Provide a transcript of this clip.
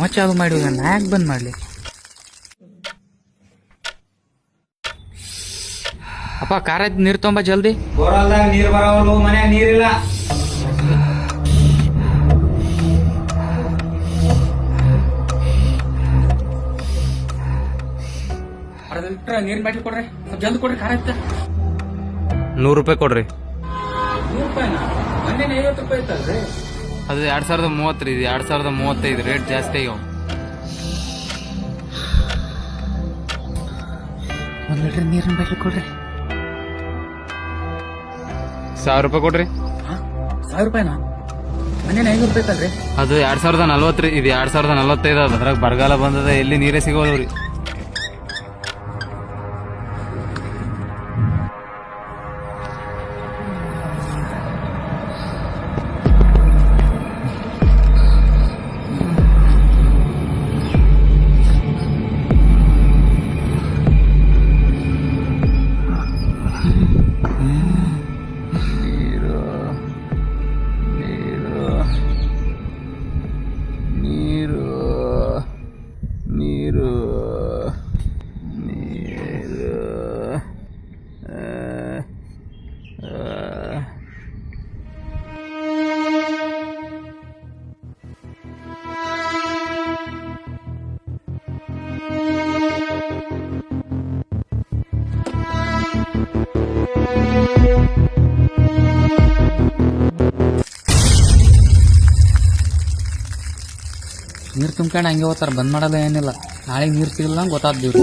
ಅವ ಚಾಲು ಮಾಡಿ ಹೋಗ, ನಾ ಯಾಕೆ ಬಂದ್ ಮಾಡ್ಲಿ? ಅಪ್ಪ ಕಾರ ನೀರ್ ತೊಂಬ ಜಲ್ದಿ. ಬೋರಲ್ದಾಗ ನೀರ್ ಬರವಲ್ಲು, ಮನ್ಯಾಗ ನೀರಿಲ್ಲ. ಅರ್ಧ ಲೀಟ್ರ್ ನೀರಿನ ಬಾಟ್ಲಿ ಕೊಡ್ರಿ, ಸ್ವಲ್ಪ ಜಲ್ದಿ ಕೊಡ್ರಿ. ಕಾರ ಐತ ₹100 ಕೊಡ್ರಿ. ₹100? ಮೊನ್ನೆ ₹50 ಐತಲ್ರಿ. ಅದು 2030 ರೀ, ಇದು 2035 ರೇಟ್ ಜಾಸ್ತಿ ಆಗ್ಯಾವ. 1 ಲೀಟರ್ ನೀರಿನ ಬಾಟ್ಲಿ ಕೊಡ್ರಿ. ₹1000 ಕೊಡ್ರಿ. ₹1000? ಮೊನ್ನೆ ₹500 ಐತಲ್ರಿ. ಅದು 2040 ರೀ, ಇದು 2045 ಅದ. ಅದ್ರಾಗ ಬರಗಾಲ ಬಂದದ, ಎಲ್ಲಿ ನೀರೇ ಸಿಗೋಲ್ರಿ. ನೀರ್ ತುಂಬ್ಕೊಂಡು ಹಂಗೆ ಹೋಗ್ತಾರ, ಬಂದ್ ಮಾಡಲ್ಲ ಏನಿಲ್ಲ. ನಾಳೆಗೆ ನೀರ್ ಸಿಗಲ್ಲ ಗೊತ್ತಾದ್ದಿವ್ರಿ.